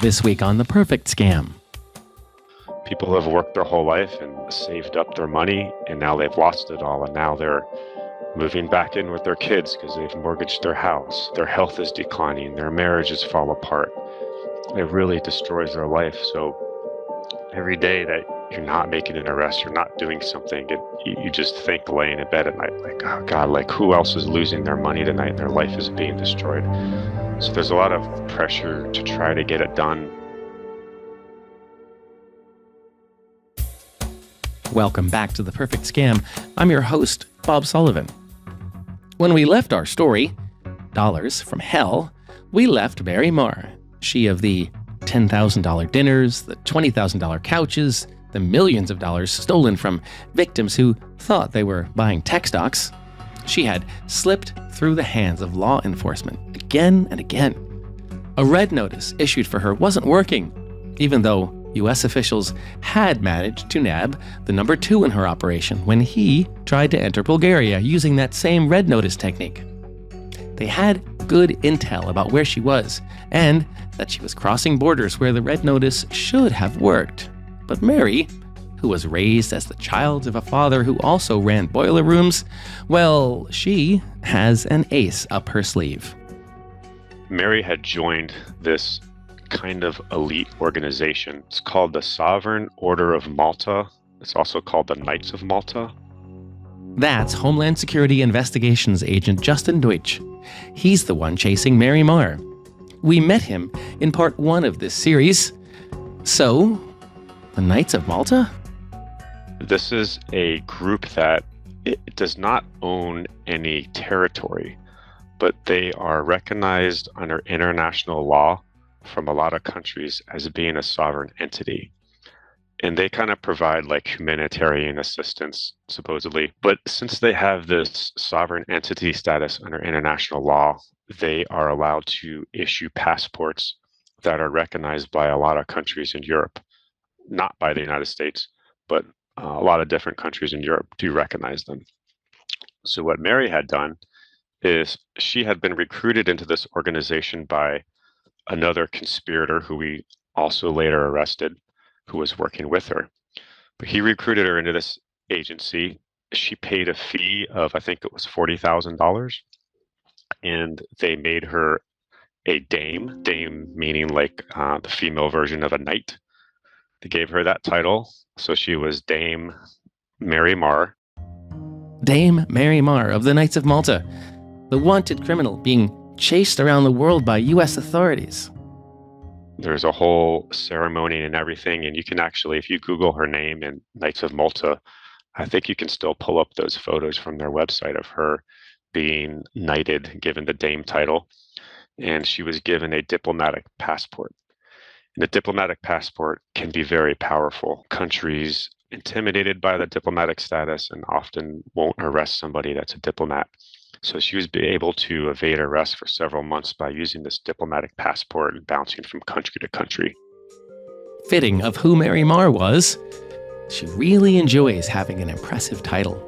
This week on The Perfect Scam. People have worked their whole life and saved up their money, and now they've lost it all, and now they're moving back in with their kids because they've mortgaged their house. Their health is declining. Their marriages fall apart. It really destroys their life. So every day that you're not making an arrest, you're not doing something, you just think laying in bed at night, like, oh God, like who else is losing their money tonight? Their life is being destroyed. So there's a lot of pressure to try to get it done. Welcome back to The Perfect Scam. I'm your host, Bob Sullivan. When we left our story, Dollars from Hell, we left Mary Marr, she of the $10,000 dinners, the $20,000 couches, the millions of dollars stolen from victims who thought they were buying tech stocks. She had slipped through the hands of law enforcement again and again. A red notice issued for her wasn't working, even though U.S. officials had managed to nab the number 2 in her operation when he tried to enter Bulgaria using that same red notice technique. They had good intel about where she was and that she was crossing borders where the red notice should have worked. But Mary, who was raised as the child of a father who also ran boiler rooms, well, she has an ace up her sleeve. Mary had joined this kind of elite organization. It's called the Sovereign Order of Malta. It's also called the Knights of Malta. That's Homeland Security Investigations agent Justin Deutsch. He's the one chasing Mary Marr. We met him in part 1 of this series. So, the Knights of Malta? This is a group that it does not own any territory, but they are recognized under international law from a lot of countries as being a sovereign entity. And they kind of provide like humanitarian assistance, supposedly. But since they have this sovereign entity status under international law, they are allowed to issue passports that are recognized by a lot of countries in Europe. Not by the United States, but a lot of different countries in Europe do recognize them. So what Mary had done is she had been recruited into this organization by another conspirator who we also later arrested, who was working with her. But he recruited her into this agency. She paid a fee of, I think it was $40,000, and they made her a dame meaning like the female version of a knight. They gave her that title, so she was Dame Mary Marr. Dame Mary Marr of the Knights of Malta, the wanted criminal being chased around the world by U.S. authorities. There's a whole ceremony and everything, and you can actually, if you Google her name and Knights of Malta, I think you can still pull up those photos from their website of her being knighted, given the Dame title, and she was given a diplomatic passport. And the diplomatic passport can be very powerful. Countries intimidated by the diplomatic status and often won't arrest somebody that's a diplomat. So she was able to evade arrest for several months by using this diplomatic passport and bouncing from country to country. Fitting of who Mary Marr was, she really enjoys having an impressive title.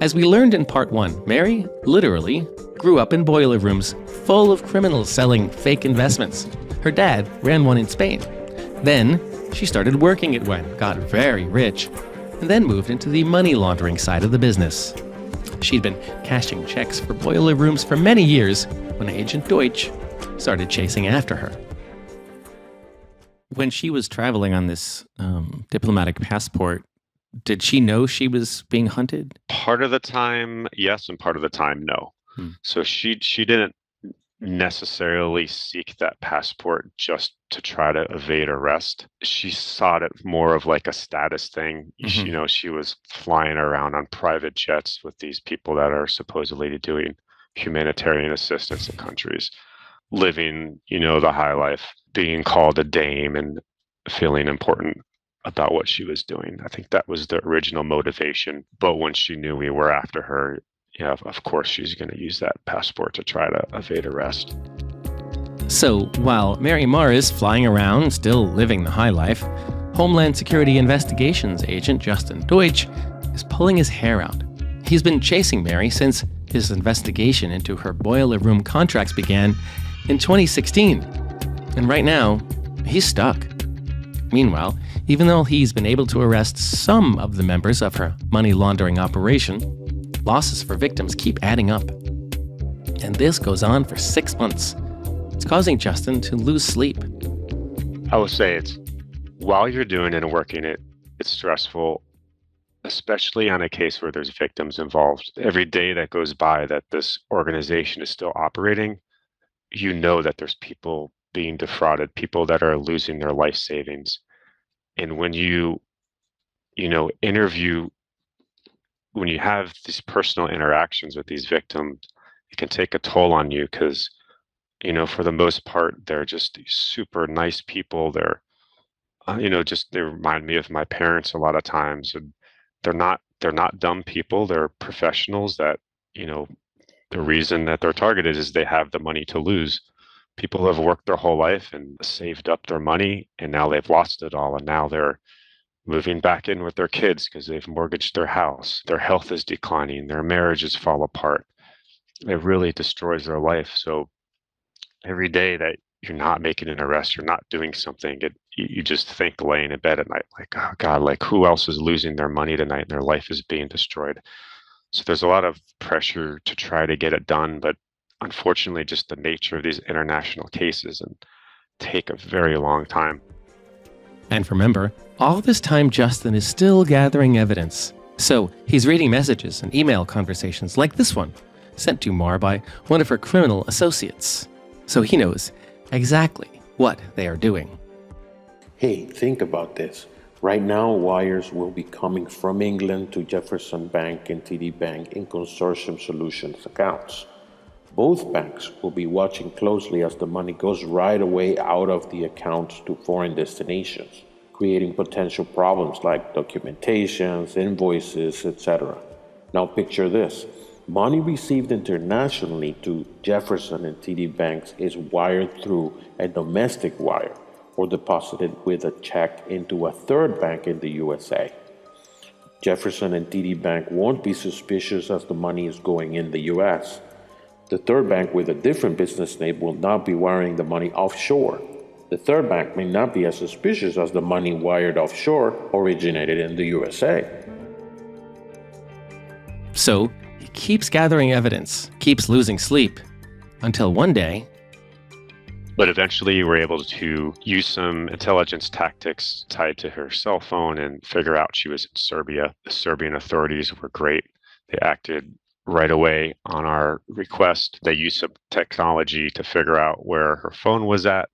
As we learned in part 1, Mary literally grew up in boiler rooms full of criminals selling fake investments. Her dad ran one in Spain. Then she started working at one, got very rich, and then moved into the money laundering side of the business. She'd been cashing checks for boiler rooms for many years when Agent Deutsch started chasing after her. When she was traveling on this diplomatic passport, did she know she was being hunted? Part of the time, yes, and part of the time, no. So she didn't necessarily seek that passport just to try to evade arrest. She saw it more of like a status thing. You know, she was flying around on private jets with these people that are supposedly doing humanitarian assistance in countries, living, you know, the high life, being called a dame and feeling important about what she was doing. I think that was the original motivation. But when she knew we were after her, yeah, of course she's going to use that passport to try to evade arrest. So while Mary Marr is flying around, still living the high life, Homeland Security Investigations agent Justin Deutsch is pulling his hair out. He's been chasing Mary since his investigation into her boiler room contracts began in 2016. And right now, he's stuck. Meanwhile, even though he's been able to arrest some of the members of her money laundering operation, losses for victims keep adding up. And this goes on for 6 months. It's causing Justin to lose sleep. I will say it's while you're doing it and working it, it's stressful, especially on a case where there's victims involved. Every day that goes by that this organization is still operating, you know that there's people being defrauded, people that are losing their life savings. And when you interview, when you have these personal interactions with these victims, it can take a toll on you because, for the most part, they're just these super nice people. They're, they remind me of my parents a lot of times. And they're not dumb people. They're professionals that, the reason that they're targeted is they have the money to lose. People have worked their whole life and saved up their money, and now they've lost it all. And now they're moving back in with their kids because they've mortgaged their house. Their health is declining. Their marriages fall apart. It really destroys their life. So every day that you're not making an arrest, you're not doing something, you just think laying in bed at night, like, oh God, like who else is losing their money tonight and their life is being destroyed? So there's a lot of pressure to try to get it done, but unfortunately, just the nature of these international cases and take a very long time. And remember, all this time Justin is still gathering evidence. So he's reading messages and email conversations like this one, sent to Marr by one of her criminal associates. So he knows exactly what they are doing. Hey, think about this. Right now, wires will be coming from England to Jefferson Bank and TD Bank in Consortium Solutions accounts. Both banks will be watching closely as the money goes right away out of the accounts to foreign destinations, creating potential problems like documentations, invoices, etc. Now picture this. Money received internationally to Jefferson and TD banks is wired through a domestic wire or deposited with a check into a third bank in the USA. Jefferson and TD Bank won't be suspicious as the money is going in the US. The third bank with a different business name will not be wiring the money offshore. The third bank may not be as suspicious as the money wired offshore originated in the USA. So he keeps gathering evidence, keeps losing sleep, until one day. But eventually we're able to use some intelligence tactics tied to her cell phone and figure out she was in Serbia. The Serbian authorities were great. They acted right away on our request. They used some technology to figure out where her phone was at,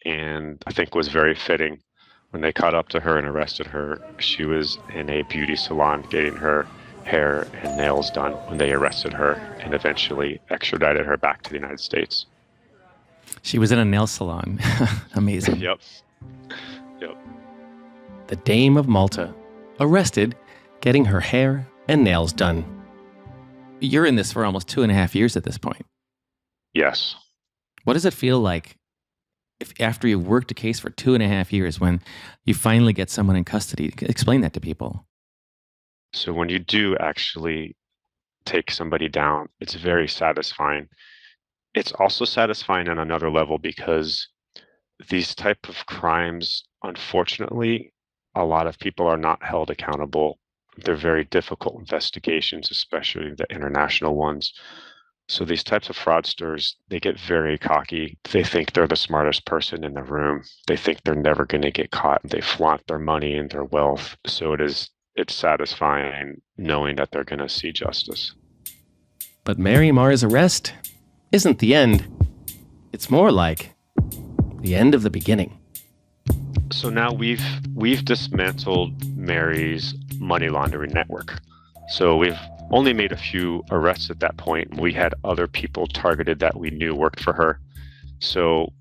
and I think was very fitting. When they caught up to her and arrested her, she was in a beauty salon getting her hair and nails done when they arrested her and eventually extradited her back to the United States. She was in a nail salon. Amazing. Yep. The Dame of Malta, arrested, getting her hair and nails done. You're in this for almost 2.5 years at this point. Yes. What does it feel like if after you've worked a case for 2.5 years when you finally get someone in custody? Explain that to people. So when you do actually take somebody down, it's very satisfying. It's also satisfying on another level because these type of crimes, unfortunately, a lot of people are not held accountable. They're very difficult investigations, especially the international ones. So these types of fraudsters, they get very cocky. They think they're the smartest person in the room. They think they're never going to get caught. They flaunt their money and their wealth. So it's satisfying knowing that they're going to see justice. But Mary Marr's arrest isn't the end. It's more like the end of the beginning. So now we've dismantled Mary's money laundering network. So we've only made a few arrests at that point. We had other people targeted that we knew worked for her. So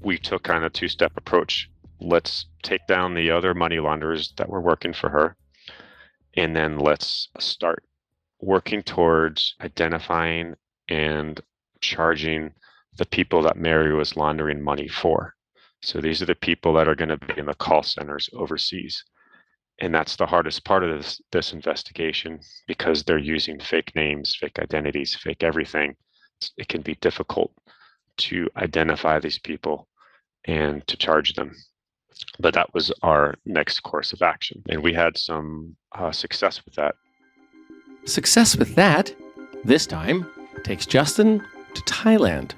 we took kind of a two-step approach. Let's take down the other money launderers that were working for her, and then let's start working towards identifying and charging the people that Mary was laundering money for. So these are the people that are going to be in the call centers overseas. And that's the hardest part of this investigation, because they're using fake names, fake identities, fake everything. It can be difficult to identify these people. and to charge them. But that was our next course of action. And we had some success with that. Success with that, this time, takes Justin to Thailand.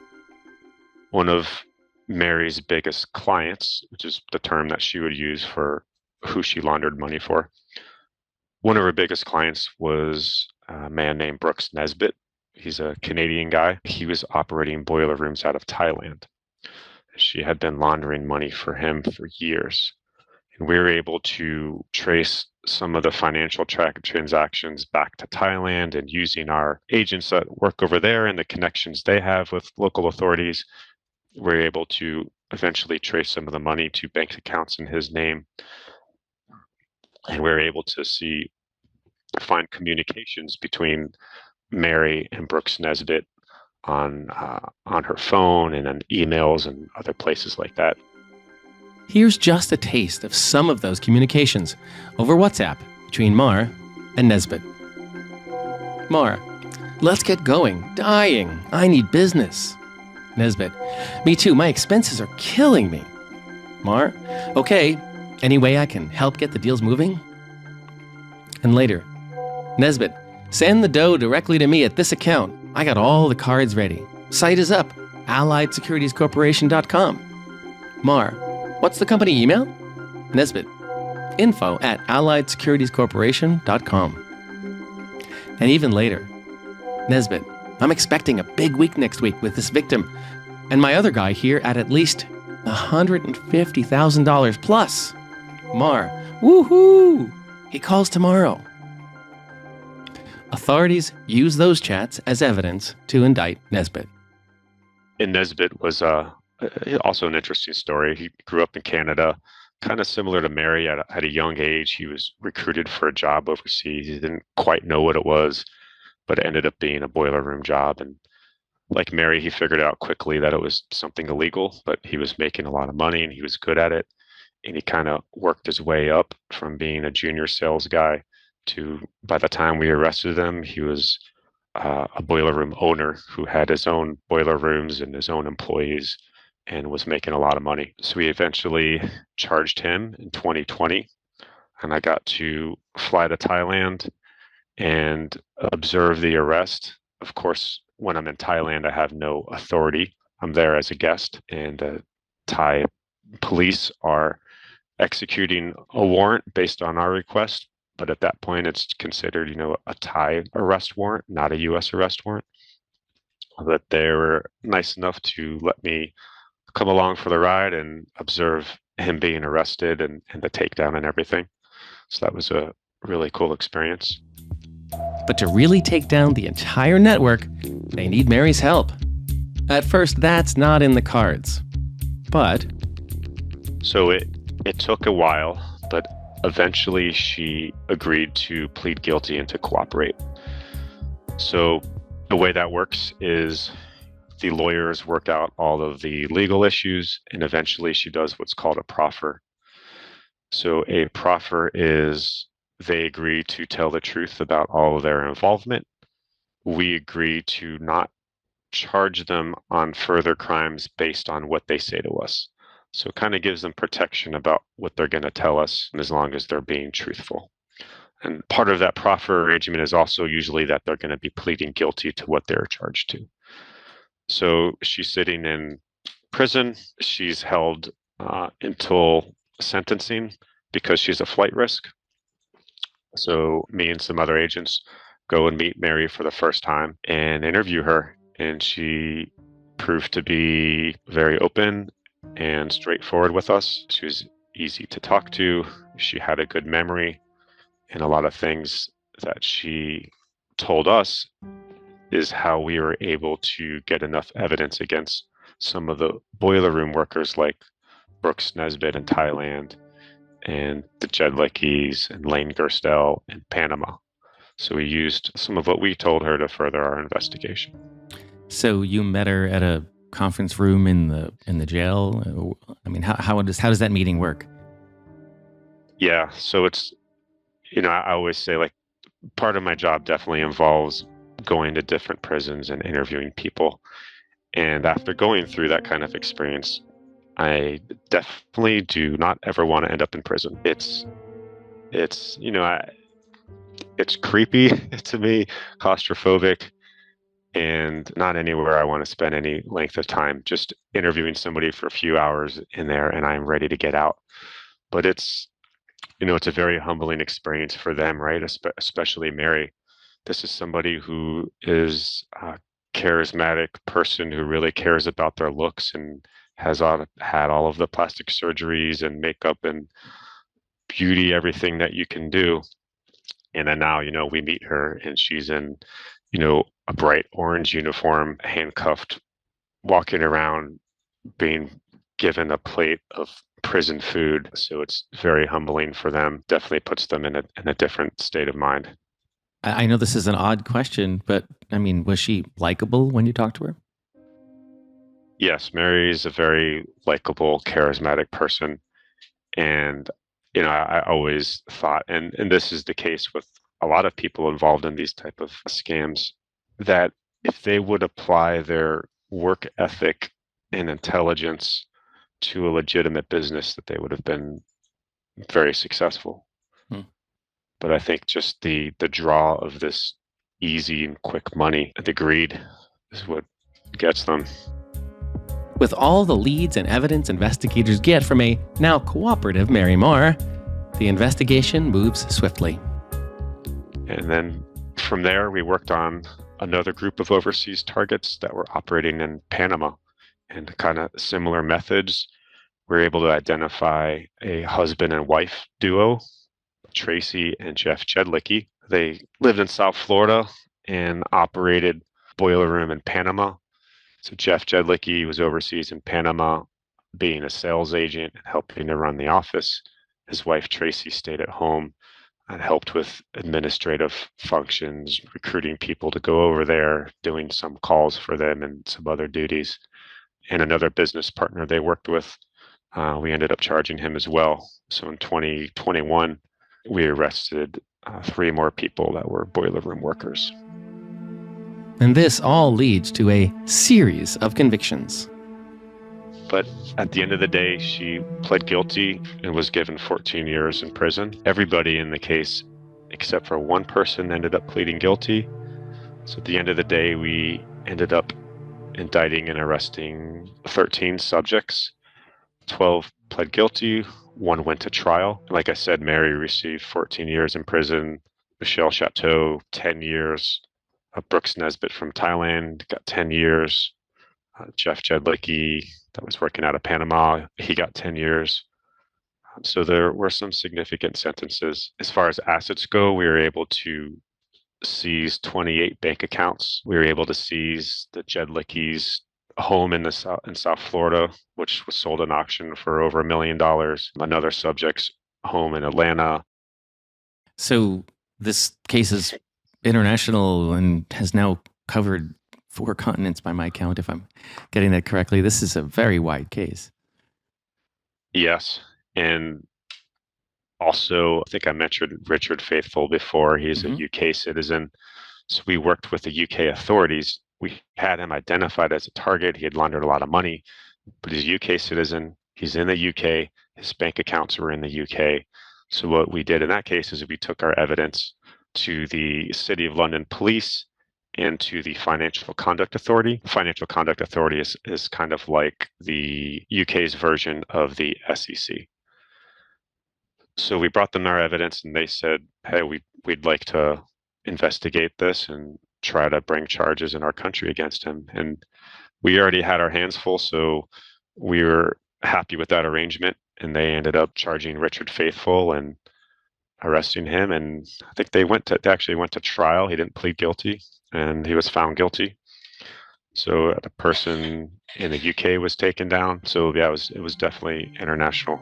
One of Mary's biggest clients, which is the term that she would use for who she laundered money for, one of her biggest clients was a man named Brooks Nesbitt. He's a Canadian guy. He was operating boiler rooms out of Thailand. She had been laundering money for him for years. And we were able to trace some of the financial transactions back to Thailand, and using our agents that work over there and the connections they have with local authorities, we're able to eventually trace some of the money to bank accounts in his name. And we're able to find communications between Mary and Brooks Nesbitt on her phone and on emails and other places like that. Here's just a taste of some of those communications over WhatsApp between Marr and Nesbitt. Marr: let's get going. Dying. I need business. Nesbitt: me too. My expenses are killing me. Marr: okay. Any way I can help get the deals moving? And later, Nesbitt: send the dough directly to me at this account. I got all the cards ready. Site is up. AlliedSecuritiesCorporation.com. Marr: what's the company email? Nesbitt: info@AlliedSecuritiesCorporation.com. And even later, Nesbitt: I'm expecting a big week next week with this victim and my other guy here at least $150,000 plus. Marr: woohoo! He calls tomorrow. Authorities use those chats as evidence to indict Nesbitt. And Nesbitt was also an interesting story. He grew up in Canada, kind of similar to Mary. At a young age, he was recruited for a job overseas. He didn't quite know what it was, but it ended up being a boiler room job. And like Mary, he figured out quickly that it was something illegal, but he was making a lot of money and he was good at it. And he kind of worked his way up from being a junior sales guy to, by the time we arrested him, he was a boiler room owner who had his own boiler rooms and his own employees and was making a lot of money. So we eventually charged him in 2020, and I got to fly to Thailand and observe the arrest. Of course, when I'm in Thailand, I have no authority. I'm there as a guest, and Thai police are executing a warrant based on our request. But at that point, it's considered, a Thai arrest warrant, not a U.S. arrest warrant. But they were nice enough to let me come along for the ride and observe him being arrested and the takedown and everything. So that was a really cool experience. But to really take down the entire network, they need Mary's help. At first, that's not in the cards. But so it took a while, but eventually she agreed to plead guilty and to cooperate. So the way that works is the lawyers work out all of the legal issues, and eventually she does what's called a proffer. So a proffer is they agree to tell the truth about all of their involvement. We agree to not charge them on further crimes based on what they say to us. So it kind of gives them protection about what they're going to tell us, as long as they're being truthful. And part of that proffer arrangement is also usually that they're going to be pleading guilty to what they're charged to. So she's sitting in prison. She's held until sentencing because she's a flight risk. So me and some other agents go and meet Mary for the first time and interview her. And she proved to be very open and straightforward with us. She was easy to talk to. She had a good memory, and a lot of things that she told us is how we were able to get enough evidence against some of the boiler room workers like Brooks Nesbitt in Thailand and the Jedlickies and Lane Gerstel in Panama. So we used some of what we told her to further our investigation. So you met her at a conference room in the jail? I mean, how does that meeting work? Yeah, so it's, I always say, like, part of my job definitely involves going to different prisons and interviewing people. And after going through that kind of experience, I definitely do not ever want to end up in prison. It's it's creepy to me, claustrophobic, and not anywhere I want to spend any length of time. Just interviewing somebody for a few hours in there, and I'm ready to get out. But it's a very humbling experience for them, right? Especially Mary. This is somebody who is a charismatic person who really cares about their looks and had all of the plastic surgeries and makeup and beauty, everything that you can do. And then now, we meet her and she's in, a bright orange uniform, handcuffed, walking around, being given a plate of prison food. So it's very humbling for them. Definitely puts them in a different state of mind. I know this is an odd question, but I mean, was she likable when you talked to her? Yes, Mary is a very likable, charismatic person. And, I always thought, and this is the case with a lot of people involved in these type of scams, that if they would apply their work ethic and intelligence to a legitimate business, that they would have been very successful. Hmm. But I think just the draw of this easy and quick money, the greed, is what gets them. With all the leads and evidence investigators get from a now cooperative Mary Marr, the investigation moves swiftly. And then from there, we worked on another group of overseas targets that were operating in Panama, and kind of similar methods. We were able to identify a husband and wife duo, Tracy and Jeff Jedlicki. They lived in South Florida and operated boiler room in Panama. So Jeff Jedlicki was overseas in Panama, being a sales agent and helping to run the office. His wife Tracy stayed at home and helped with administrative functions, recruiting people to go over there, doing some calls for them and some other duties. And another business partner they worked with, we ended up charging him as well. So in 2021, we arrested 3 more people that were boiler room workers. And this all leads to a series of convictions. But at the end of the day, she pled guilty and was given 14 years in prison. Everybody in the case, except for one person, ended up pleading guilty. So at the end of the day, we ended up indicting and arresting 13 subjects. 12 pled guilty, 1 went to trial. Like I said, Mary received 14 years in prison. Michelle Chateau, 10 years. Brooks Nesbitt from Thailand got 10 years. Jeff Jedlicki, that was working out of Panama, he got 10 years. So there were some significant sentences. As far as assets go, we were able to seize 28 bank accounts. We were able to seize the Jedlicki's home in South Florida, which was sold in auction for over $1 million. Another subject's home in Atlanta. So this case is international and has now covered 4 continents by my count, if I'm getting that correctly. This is a very wide case. Yes. And also, I think I mentioned Richard Faithfull before. He's a UK citizen. So we worked with the UK authorities. We had him identified as a target. He had laundered a lot of money, but he's a UK citizen. He's in the UK. His bank accounts were in the UK. So what we did in that case is we took our evidence to the City of London Police and to the Financial Conduct Authority. The Financial Conduct Authority is kind of like the UK's version of the SEC. So we brought them our evidence and they said, hey, we'd like to investigate this and try to bring charges in our country against him. And we already had our hands full, so we were happy with that arrangement. And they ended up charging Richard Faithfull and arresting him. And I think they actually went to trial. He didn't plead guilty and he was found guilty. So the person in the UK was taken down. So yeah, it was definitely international.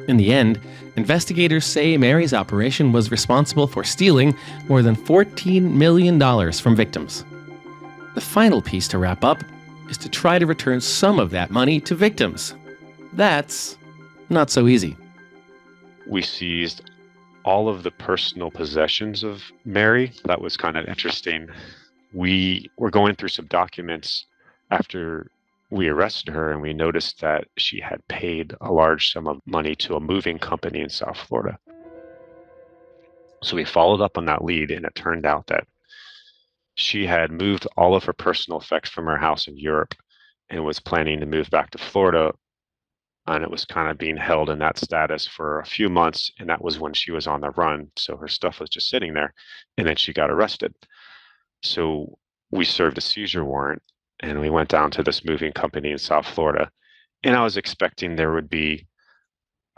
In the end, investigators say Mary's operation was responsible for stealing more than $14 million from victims. The final piece to wrap up is to try to return some of that money to victims. That's not so easy. We seized all of the personal possessions of Mary. That was kind of interesting. We were going through some documents after we arrested her and we noticed that she had paid a large sum of money to a moving company in South Florida. So we followed up on that lead, and it turned out that she had moved all of her personal effects from her house in Europe and was planning to move back to Florida. And it was kind of being held in that status for a few months. And that was when she was on the run. So her stuff was just sitting there. And then she got arrested. So we served a seizure warrant and we went down to this moving company in South Florida. And I was expecting there would be,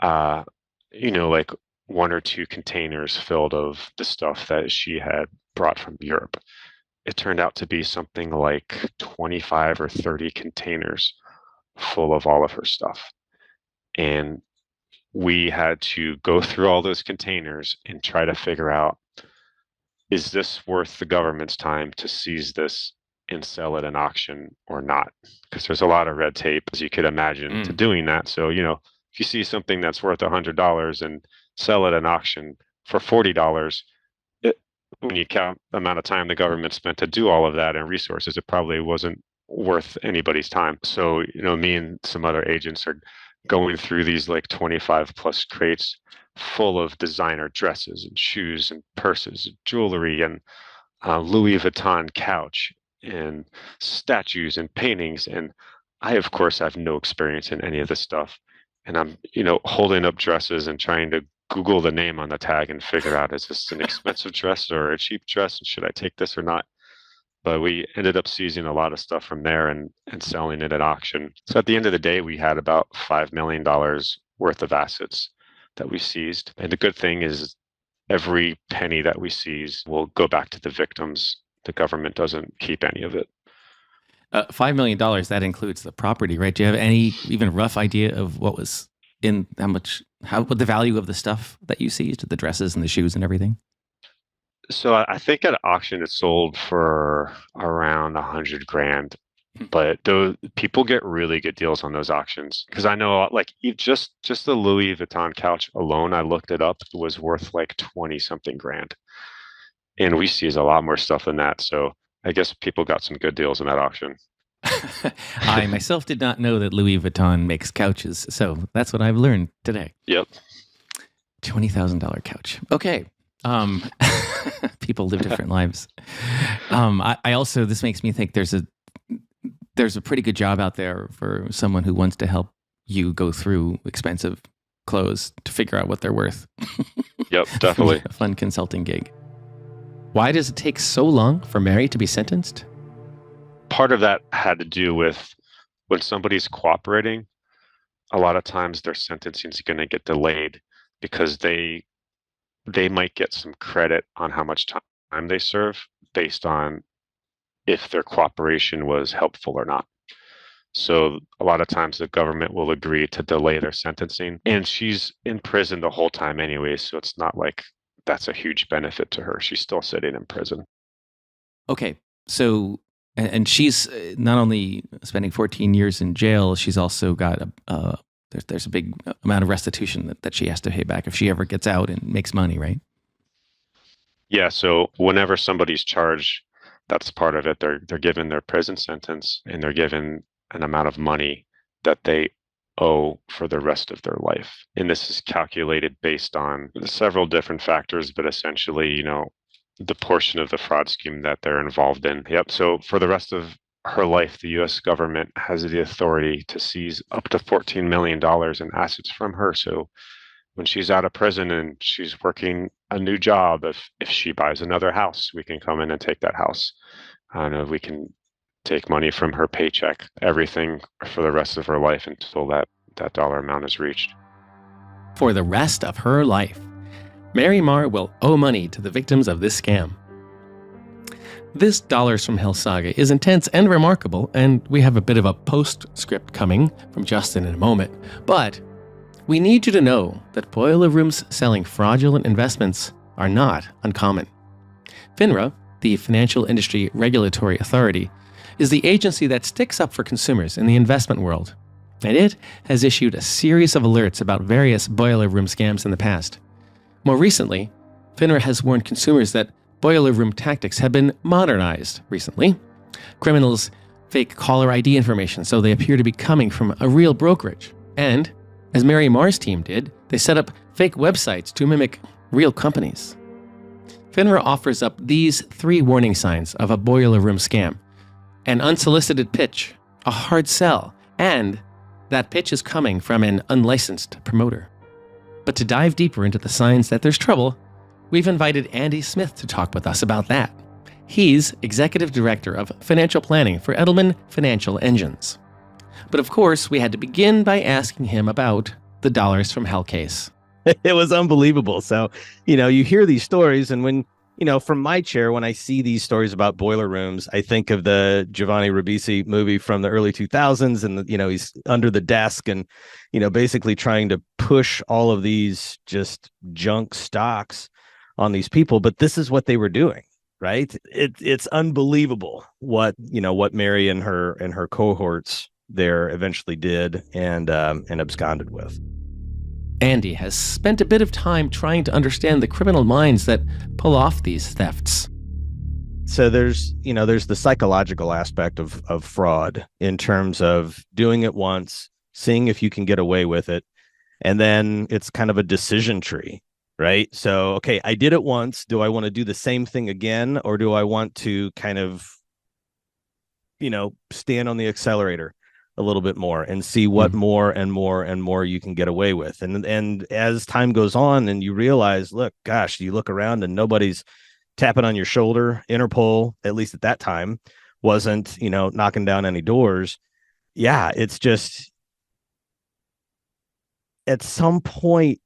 like 1 or 2 containers filled of the stuff that she had brought from Europe. It turned out to be something like 25 or 30 containers full of all of her stuff. And we had to go through all those containers and try to figure out, is this worth the government's time to seize this and sell it in auction or not? Because there's a lot of red tape, as you could imagine, to doing that. So, if you see something that's worth $100 and sell it in auction for $40, when you count the amount of time the government spent to do all of that and resources, it probably wasn't worth anybody's time. So, me and some other agents are going through these like 25 plus crates full of designer dresses and shoes and purses, and jewelry, and Louis Vuitton couch and statues and paintings. And I, of course, have no experience in any of this stuff. And I'm, holding up dresses and trying to Google the name on the tag and figure out, is this an expensive dress or a cheap dress? And should I take this or not? But we ended up seizing a lot of stuff from there and selling it at auction. So at the end of the day, we had about $5 million worth of assets that we seized. And the good thing is every penny that we seize will go back to the victims. The government doesn't keep any of it. $5 million, that includes the property, right? Do you have any even rough idea of what was what the value of the stuff that you seized, the dresses and the shoes and everything? So I think at auction it sold for around $100,000, but those people get really good deals on those auctions. Because I know, like, just the Louis Vuitton couch alone, I looked it up, was worth like 20 something grand, and we seize a lot more stuff than that. So I guess people got some good deals in that auction. I myself did not know that Louis Vuitton makes couches, so that's what I've learned today. Yep. $20,000 couch. Okay. People live different lives. I also, this makes me think there's a pretty good job out there for someone who wants to help you go through expensive clothes to figure out what they're worth. Yep, definitely. A fun consulting gig. Why does it take so long for Mary to be sentenced? Part of that had to do with when somebody's cooperating, a lot of times their sentencing is going to get delayed because they might get some credit on how much time they serve based on if their cooperation was helpful or not. So a lot of times the government will agree to delay their sentencing, and she's in prison the whole time anyway, so it's not like that's a huge benefit to her. She's still sitting in prison. Okay, so, and she's not only spending 14 years in jail, she's also got there's a big amount of restitution that she has to pay back if she ever gets out and makes money, right? Yeah, so whenever somebody's charged, that's part of it. They're given their prison sentence, and they're given an amount of money that they owe for the rest of their life. And this is calculated based on several different factors, but essentially, the portion of the fraud scheme that they're involved in. Yep. So for the rest of her life, the U.S. government has the authority to seize up to $14 million in assets from her. So when she's out of prison and she's working a new job, if she buys another house, we can come in and take that house. We can take money from her paycheck, everything for the rest of her life until that dollar amount is reached. For the rest of her life, Mary Marr will owe money to the victims of this scam. This Dollars from Hell saga is intense and remarkable, and we have a bit of a postscript coming from Justin in a moment. But we need you to know that boiler rooms selling fraudulent investments are not uncommon. FINRA, the Financial Industry Regulatory Authority, is the agency that sticks up for consumers in the investment world, and it has issued a series of alerts about various boiler room scams in the past. More recently, FINRA has warned consumers that boiler room tactics have been modernized recently. Criminals fake caller ID information so they appear to be coming from a real brokerage. And, as Mary Marr's team did, they set up fake websites to mimic real companies. FINRA offers up these 3 warning signs of a boiler room scam: an unsolicited pitch, a hard sell, and that pitch is coming from an unlicensed promoter. But to dive deeper into the signs that there's trouble, we've invited Andy Smith to talk with us about that. He's Executive Director of Financial Planning for Edelman Financial Engines. But of course, we had to begin by asking him about the Dollars from Hell case. It was unbelievable. So, you hear these stories, and when, from my chair, when I see these stories about boiler rooms, I think of the Giovanni Ribisi movie from the early 2000s, and, he's under the desk and, basically trying to push all of these just junk stocks on these people. But this is what they were doing, right? It's unbelievable what Mary and her cohorts there eventually did and absconded with. Andy has spent a bit of time trying to understand the criminal minds that pull off these thefts. So there's the psychological aspect of fraud in terms of doing it once, seeing if you can get away with it, and then it's kind of a decision tree, right? So, okay, I did it once. Do I want to do the same thing again, or do I want to kind of, stand on the accelerator a little bit more and see what more and more and more you can get away with? And as time goes on and you realize, look, gosh, you look around and nobody's tapping on your shoulder. Interpol, at least at that time, wasn't, knocking down any doors. Yeah, it's just at some point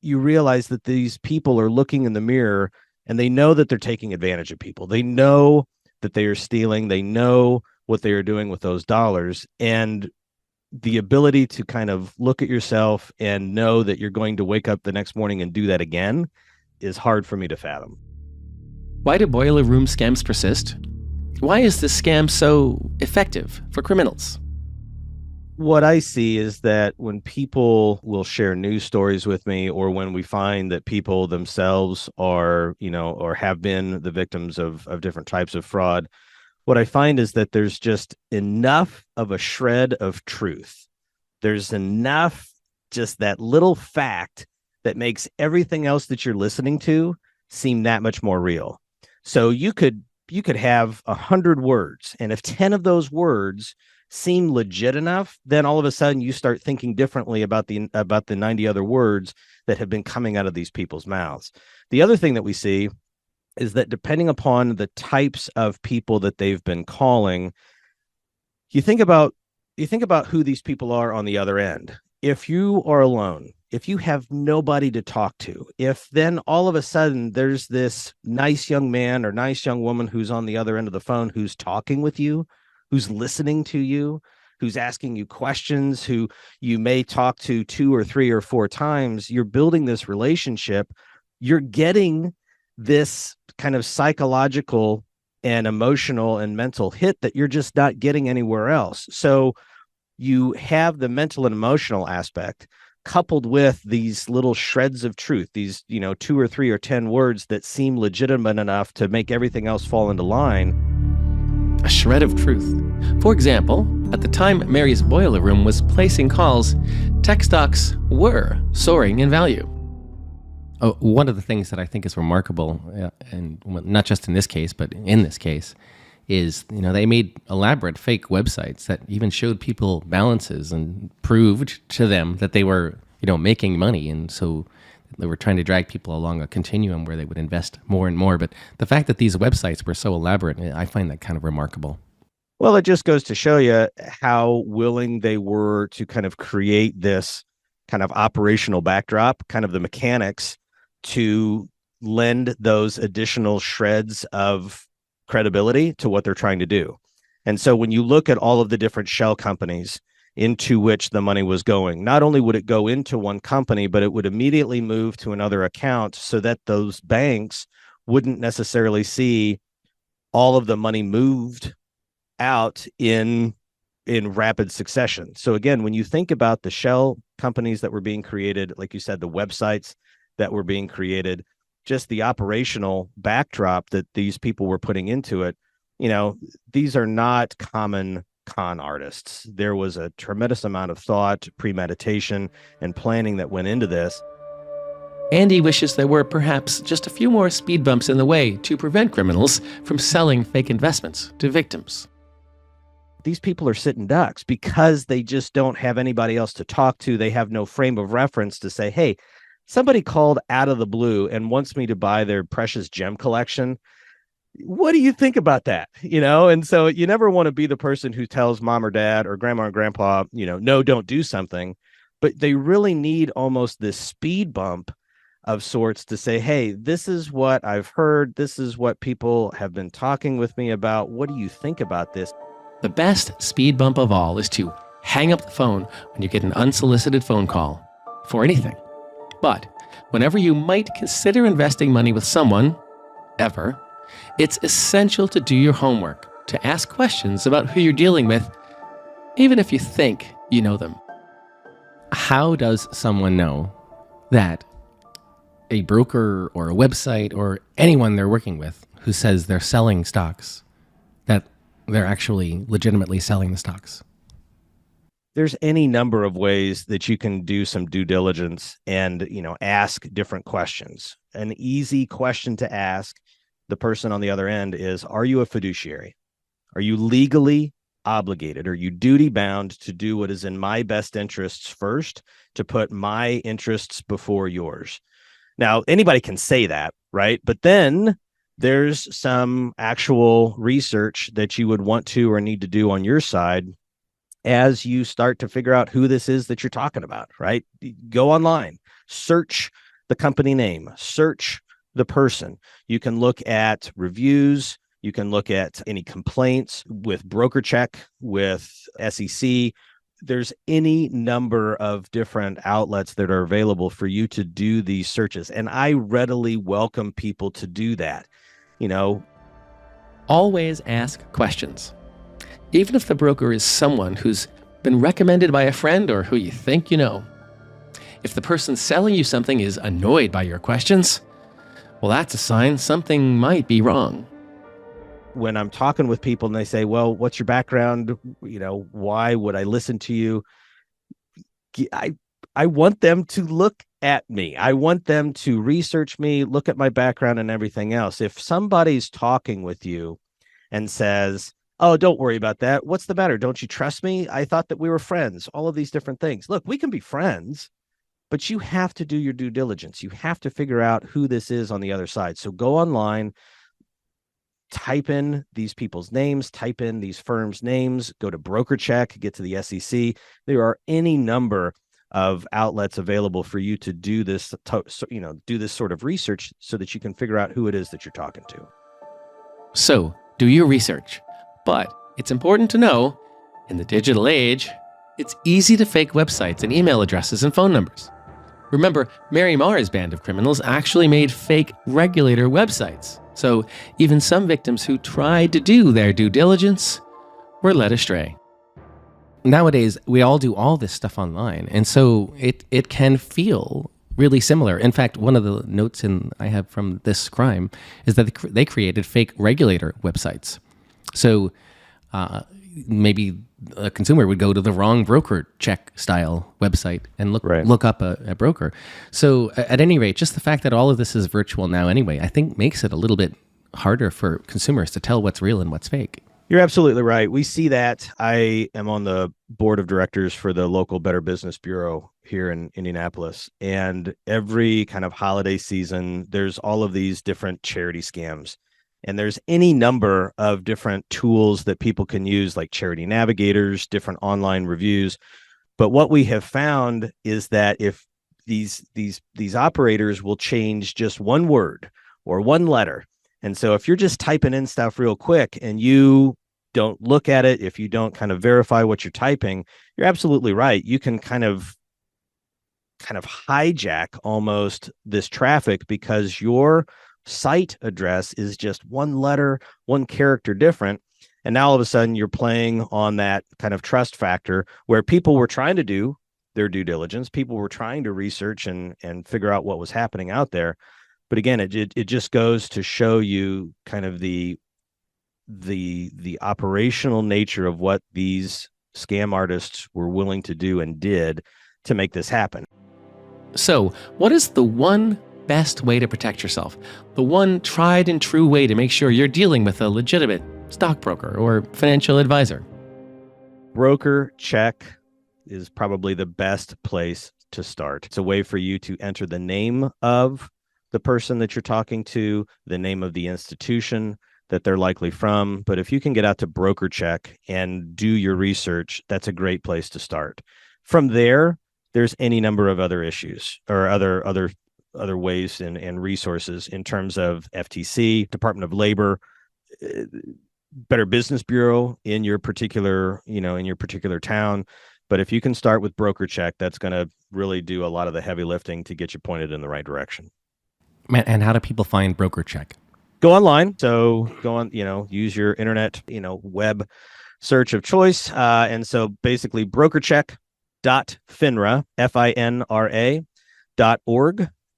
you realize that these people are looking in the mirror and they know that they're taking advantage of people. They know that they are stealing. They know what they are doing with those dollars, and the ability to kind of look at yourself and know that you're going to wake up the next morning and do that again is hard for me to fathom. Why do boiler room scams persist? Why is this scam so effective for criminals? What I see is that when people will share news stories with me, or when we find that people themselves are, or have been the victims of different types of fraud, what I find is that there's just enough of a shred of truth. There's enough, just that little fact that makes everything else that you're listening to seem that much more real. So you could have 100 words, and if 10 of those words seem legit enough, then all of a sudden you start thinking differently about the 90 other words that have been coming out of these people's mouths. The other thing that we see is that depending upon the types of people that they've been calling, you think about who these people are on the other end. If you are alone, if you have nobody to talk to, if then all of a sudden there's this nice young man or nice young woman who's on the other end of the phone, who's talking with you, who's listening to you, who's asking you questions, who you may talk to 2 or 3 or 4 times, you're building this relationship, you're getting this kind of psychological and emotional and mental hit that you're just not getting anywhere else. So you have the mental and emotional aspect coupled with these little shreds of truth, these, 2 or 3 or 10 words that seem legitimate enough to make everything else fall into line. A shred of truth. For example, at the time Mary's boiler room was placing calls, tech stocks were soaring in value. One of the things that I think is remarkable, and not just in this case, but in this case, is they made elaborate fake websites that even showed people balances and proved to them that they were making money, and so they were trying to drag people along a continuum where they would invest more and more. But the fact that these websites were so elaborate, I find that kind of remarkable. Well, it just goes to show you how willing they were to kind of create this kind of operational backdrop, kind of the mechanics, to lend those additional shreds of credibility to what they're trying to do. And so when you look at all of the different shell companies into which the money was going, not only would it go into one company, but it would immediately move to another account so that those banks wouldn't necessarily see all of the money moved out in rapid succession. So again, when you think about the shell companies that were being created, like you said, the websites that were being created, just the operational backdrop that these people were putting into it, these are not common con artists. There was a tremendous amount of thought, premeditation, and planning that went into this. Andy wishes there were perhaps just a few more speed bumps in the way to prevent criminals from selling fake investments to victims. These people are sitting ducks because they just don't have anybody else to talk to. They have no frame of reference to say, hey, somebody called out of the blue and wants me to buy their precious gem collection. What do you think about that? And so you never want to be the person who tells mom or dad or grandma or grandpa, no, don't do something. But they really need almost this speed bump of sorts to say, hey, this is what I've heard. This is what people have been talking with me about. What do you think about this? The best speed bump of all is to hang up the phone when you get an unsolicited phone call for anything. But whenever you might consider investing money with someone, ever, it's essential to do your homework, to ask questions about who you're dealing with, even if you think you know them. How does someone know that a broker or a website or anyone they're working with who says they're selling stocks, that they're actually legitimately selling the stocks? There's any number of ways that you can do some due diligence and, ask different questions. An easy question to ask the person on the other end is, are you a fiduciary? Are you legally obligated? Are you duty bound to do what is in my best interests first, to put my interests before yours? Now, anybody can say that, right? But then there's some actual research that you would want to or need to do on your side as you start to figure out who this is that you're talking about, right? Go online, search the company name, search the person. You can look at reviews. You can look at any complaints with broker check, with SEC. There's any number of different outlets that are available for you to do these searches. And I readily welcome people to do that. Always ask questions. Even if the broker is someone who's been recommended by a friend or who you think you know. If the person selling you something is annoyed by your questions, well, that's a sign something might be wrong. When I'm talking with people and they say, well, what's your background? Why would I listen to you? I want them to look at me. I want them to research me, look at my background and everything else. If somebody's talking with you and says, oh, don't worry about that. What's the matter? Don't you trust me? I thought that we were friends. All of these different things. Look, we can be friends, but you have to do your due diligence. You have to figure out who this is on the other side. So go online, type in these people's names, type in these firms' names, go to broker check, get to the SEC. There are any number of outlets available for you to do this, do this sort of research so that you can figure out who it is that you're talking to. So do your research. But it's important to know, in the digital age, it's easy to fake websites and email addresses and phone numbers. Remember, Mary Marr's band of criminals actually made fake regulator websites. So even some victims who tried to do their due diligence were led astray. Nowadays, we all do all this stuff online, and so it can feel really similar. In fact, one of the notes I have from this crime is that they created fake regulator websites. So maybe a consumer would go to the wrong broker check style website and look up a broker. So at any rate, just the fact that all of this is virtual now anyway, I think makes it a little bit harder for consumers to tell what's real and what's fake. You're absolutely right. We see that. I am on the board of directors for the local Better Business Bureau here in Indianapolis. And every kind of holiday season, there's all of these different charity scams. And there's any number of different tools that people can use, like charity navigators, different online reviews. But what we have found is that if these operators will change just one word or one letter. And so if you're just typing in stuff real quick and you don't look at it, if you don't kind of verify what you're typing, you're absolutely right. You can kind of hijack almost this traffic because your site address is just one letter, one character different. And now all of a sudden you're playing on that kind of trust factor where people were trying to do their due diligence. People were trying to research and figure out what was happening out there. But again, it just goes to show you kind of the the operational nature of what these scam artists were willing to do and did to make this happen. So, what is the one best way to protect yourself? The one tried and true way to make sure you're dealing with a legitimate stockbroker or financial advisor? Broker check is probably the best place to start. It's a way for you to enter the name of the person that you're talking to, the name of the institution that they're likely from. But if you can get out to broker check and do your research, that's a great place to start. From there, there's any number of other issues or other ways and resources in terms of FTC, Department of Labor, Better Business Bureau in your particular town. But if you can start with broker check, that's going to really do a lot of the heavy lifting to get you pointed in the right direction. And how do people find broker check? Go online. So go on, use your internet, web search of choice. And so basically brokercheck.finra, FINRA.org.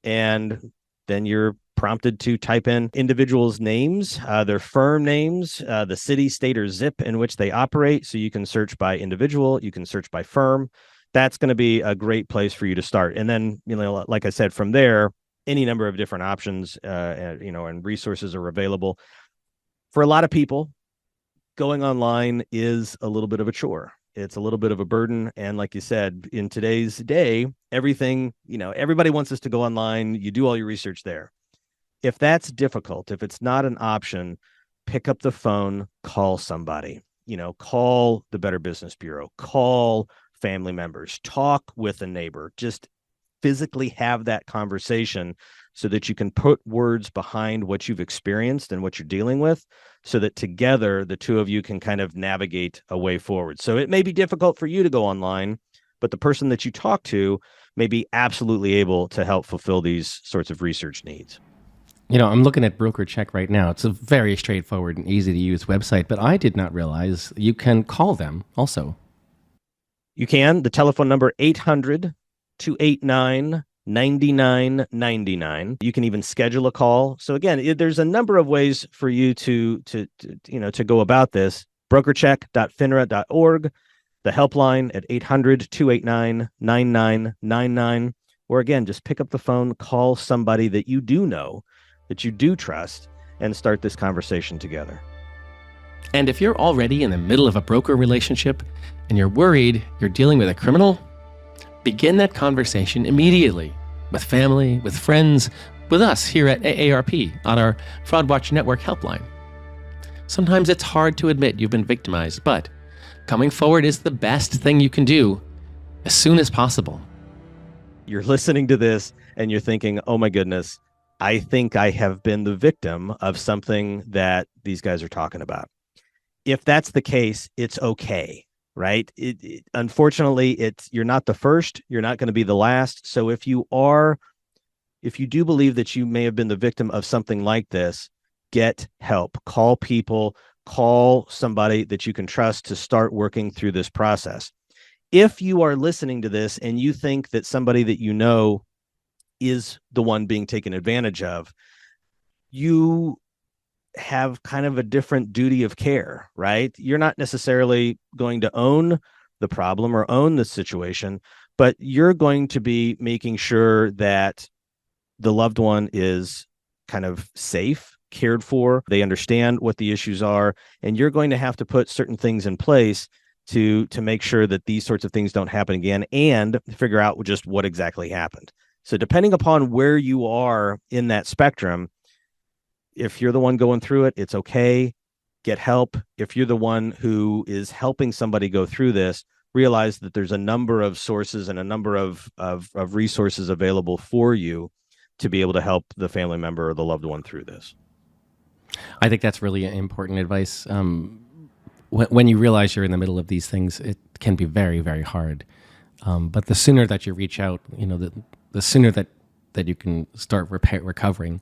And then you're prompted to type in individuals' names, their firm names, the city, state, or zip in which they operate. So you can search by individual, you can search by firm. That's going to be a great place for you to start. And then, like I said, from there, any number of different options, and resources are available. For a lot of people, going online is a little bit of a chore. It's a little bit of a burden. And like you said, in today's day, everything, everybody wants us to go online. You do all your research there. If that's difficult, if it's not an option, pick up the phone, call somebody, call the Better Business Bureau, call family members, talk with a neighbor, just physically have that conversation so that you can put words behind what you've experienced and what you're dealing with, so that together the two of you can kind of navigate a way forward. So it may be difficult for you to go online, but the person that you talk to may be absolutely able to help fulfill these sorts of research needs. I'm looking at Broker Check right now. It's a very straightforward and easy to use website, but I did not realize you can call them also. You can. The telephone number 800-289-9999. You can even schedule a call. So again, there's a number of ways for you to go about this. Brokercheck.finra.org, the helpline at 800-289-9999, or again, just pick up the phone, call somebody that you do know, that you do trust, and start this conversation together. And if you're already in the middle of a broker relationship and you're worried you're dealing with a criminal, begin that conversation immediately with family, with friends, with us here at AARP on our Fraud Watch Network helpline. Sometimes it's hard to admit you've been victimized, but coming forward is the best thing you can do as soon as possible. You're listening to this and you're thinking, oh my goodness, I think I have been the victim of something that these guys are talking about. If that's the case, it's okay, right? Unfortunately, you're not the first, you're not going to be the last. So if you do believe that you may have been the victim of something like this, get help. Call people, call somebody that you can trust to start working through this process. If you are listening to this and you think that somebody that you know is the one being taken advantage of, you have kind of a different duty of care, right? You're not necessarily going to own the problem or own the situation, but you're going to be making sure that the loved one is kind of safe, cared for, they understand what the issues are, and you're going to have to put certain things in place to make sure that these sorts of things don't happen again, and figure out just what exactly happened. So depending upon where you are in that spectrum, if you're the one going through it, it's okay. Get help. If you're the one who is helping somebody go through this, realize that there's a number of sources and a number of resources available for you to be able to help the family member or the loved one through this. I think that's really important advice. When you realize you're in the middle of these things, it can be very, very hard. But the sooner that you reach out, the sooner that you can start recovering.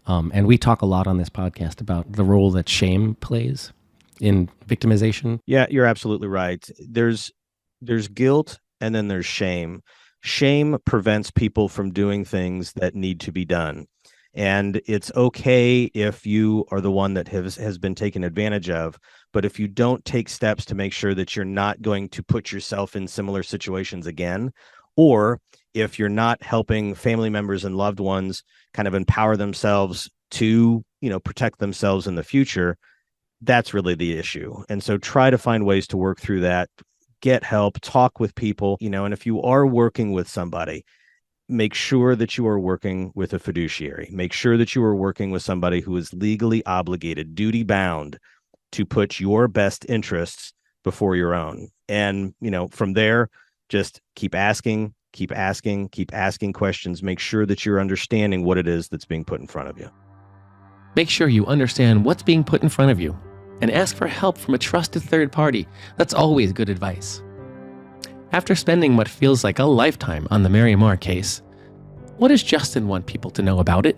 And we talk a lot on this podcast about the role that shame plays in victimization. Yeah, you're absolutely right. There's guilt and then there's shame. Shame prevents people from doing things that need to be done. And it's okay if you are the one that has been taken advantage of. But if you don't take steps to make sure that you're not going to put yourself in similar situations again, or if you're not helping family members and loved ones kind of empower themselves to, protect themselves in the future, that's really the issue. And so try to find ways to work through that, get help, talk with people, and if you are working with somebody, make sure that you are working with a fiduciary. Make sure that you are working with somebody who is legally obligated, duty bound to put your best interests before your own. And, from there, just keep asking questions. Make sure that you're understanding what it is that's being put in front of you. Make sure you understand what's being put in front of you and ask for help from a trusted third party. That's always good advice. After spending what feels like a lifetime on the Mary Marr case, what does Justin want people to know about it?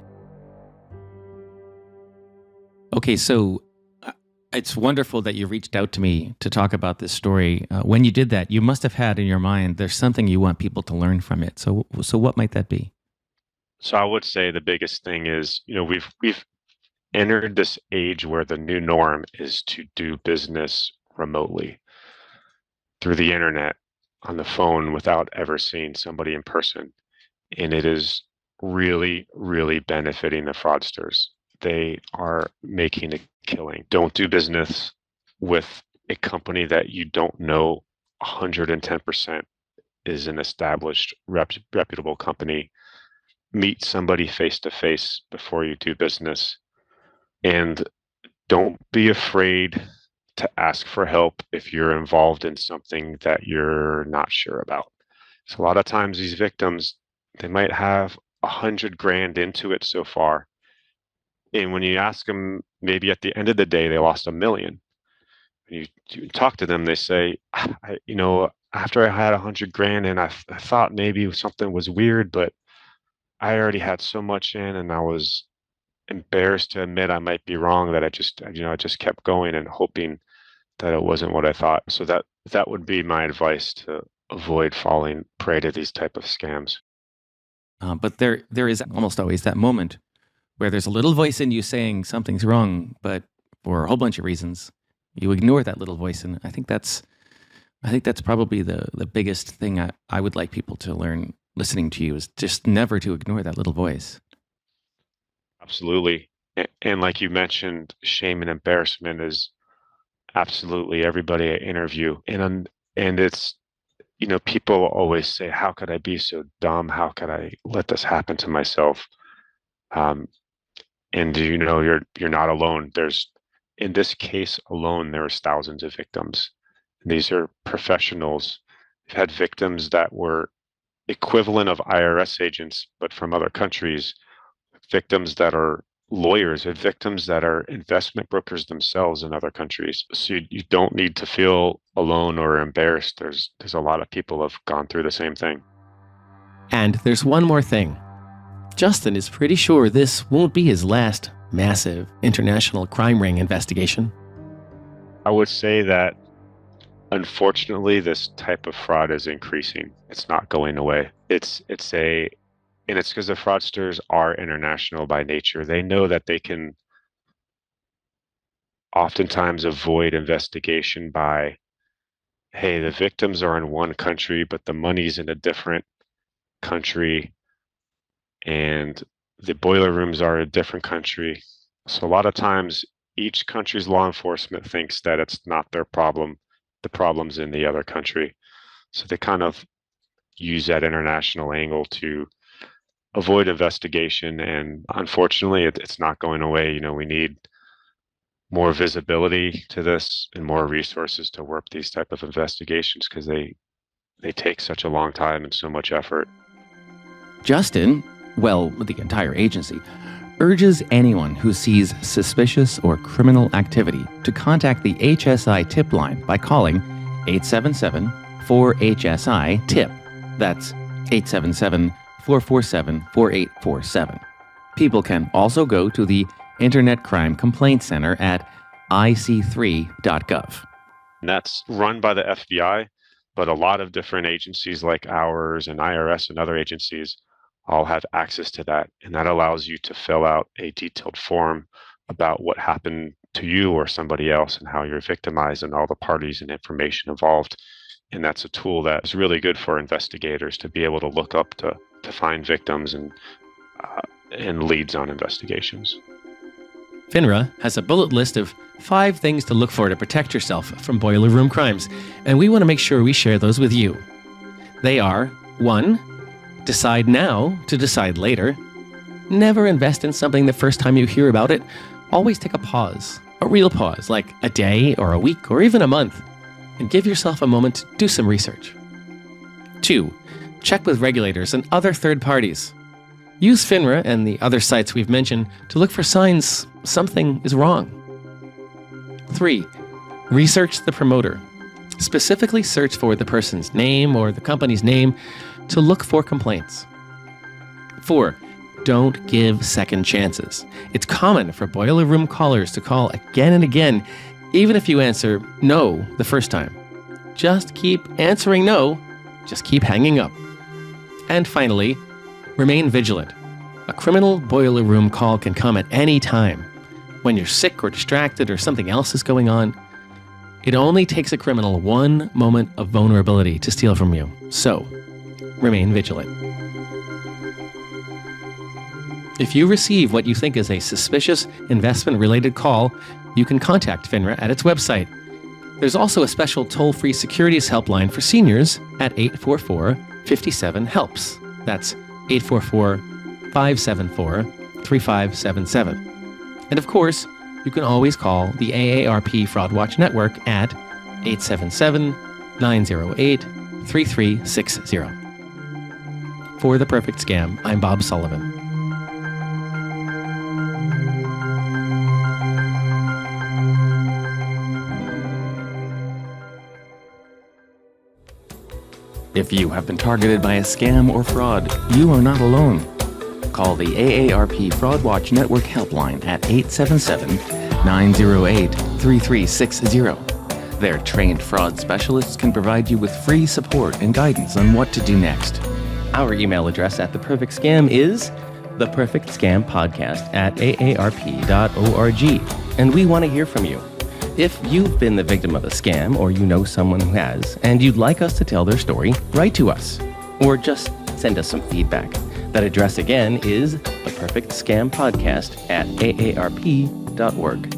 Okay, so it's wonderful that you reached out to me to talk about this story. When you did that, you must have had in your mind, there's something you want people to learn from it. So what might that be? So I would say the biggest thing is, we've entered this age where the new norm is to do business remotely through the internet, on the phone, without ever seeing somebody in person. And it is really, really benefiting the fraudsters. They are making a killing. Don't do business with a company that you don't know 110% is an established, reputable company. Meet somebody face to face before you do business. And don't be afraid to ask for help if you're involved in something that you're not sure about. So a lot of times these victims, they might have 100 grand into it so far. And when you ask them, maybe at the end of the day, they lost $1 million. You talk to them, they say, after I had 100 grand and I thought maybe something was weird, but I already had so much in and I was embarrassed to admit I might be wrong, that I just kept going and hoping that it wasn't what I thought. So that would be my advice, to avoid falling prey to these type of scams. But there is almost always that moment where there's a little voice in you saying something's wrong, but for a whole bunch of reasons, you ignore that little voice. And I think that's probably the biggest thing I would like people to learn listening to you, is just never to ignore that little voice. Absolutely. And like you mentioned, shame and embarrassment is absolutely everybody I interview. And it's, people always say, how could I be so dumb? How could I let this happen to myself? And you're not alone. In this case alone, there's thousands of victims. These are professionals. We've had victims that were equivalent of IRS agents, but from other countries, victims that are lawyers, and victims that are investment brokers themselves in other countries. So you don't need to feel alone or embarrassed. There's a lot of people have gone through the same thing. And there's one more thing. Justin is pretty sure this won't be his last massive international crime ring investigation. I would say that, unfortunately, this type of fraud is increasing. It's not going away. It's because the fraudsters are international by nature. They know that they can oftentimes avoid investigation by, hey, the victims are in one country, but the money's in a different country, and the boiler rooms are a different country. So a lot of times, each country's law enforcement thinks that it's not their problem. The problem's in the other country. So they kind of use that international angle to avoid investigation. And unfortunately, it's not going away. We need more visibility to this and more resources to work these type of investigations, because they take such a long time and so much effort. Justin, well, the entire agency, urges anyone who sees suspicious or criminal activity to contact the HSI tip line by calling 877-4HSI-TIP. That's 877-447-4847. People can also go to the Internet Crime Complaint Center at ic3.gov. And that's run by the FBI, but a lot of different agencies like ours and IRS and other agencies all have access to that. And that allows you to fill out a detailed form about what happened to you or somebody else and how you're victimized and all the parties and information involved. And that's a tool that's really good for investigators to be able to look up to find victims and leads on investigations. FINRA has a bullet list of 5 things to look for to protect yourself from boiler room crimes, and we want to make sure we share those with you. They are: 1. Decide now to decide later. Never invest in something the first time you hear about it. Always take a pause, a real pause, like a day or a week or even a month, and give yourself a moment to do some research. 2. Check with regulators and other third parties. Use FINRA and the other sites we've mentioned to look for signs something is wrong. 3. Research the promoter. Specifically search for the person's name or the company's name to look for complaints. 4. Don't give second chances. It's common for boiler room callers to call again and again, even if you answer no the first time. Just keep answering no, just keep hanging up. And finally, remain vigilant. A criminal boiler room call can come at any time. When you're sick or distracted or something else is going on, it only takes a criminal one moment of vulnerability to steal from you. So, remain vigilant. If you receive what you think is a suspicious investment-related call, you can contact FINRA at its website. There's also a special toll-free securities helpline for seniors at 844-57-HELPS. That's 844-574-3577. And of course, you can always call the AARP Fraud Watch Network at 877-908-3360. For The Perfect Scam, I'm Bob Sullivan. If you have been targeted by a scam or fraud, you are not alone. Call the AARP Fraud Watch Network helpline at 877-908-3360. Their trained fraud specialists can provide you with free support and guidance on what to do next. Our email address at The Perfect Scam is theperfectscampodcast@aarp.org, and we want to hear from you. If you've been the victim of a scam or you know someone who has, and you'd like us to tell their story, write to us or just send us some feedback. That address again is theperfectscampodcast@aarp.org.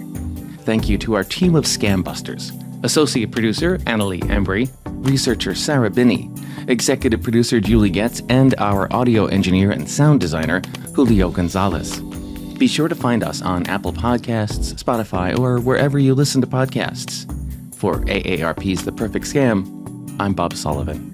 Thank you to our team of scam busters. Associate producer Annalie Embry, researcher Sarah Binney, executive producer Julie Getz, and our audio engineer and sound designer Julio Gonzalez. Be sure to find us on Apple Podcasts, Spotify, or wherever you listen to podcasts. For AARP's The Perfect Scam, I'm Bob Sullivan.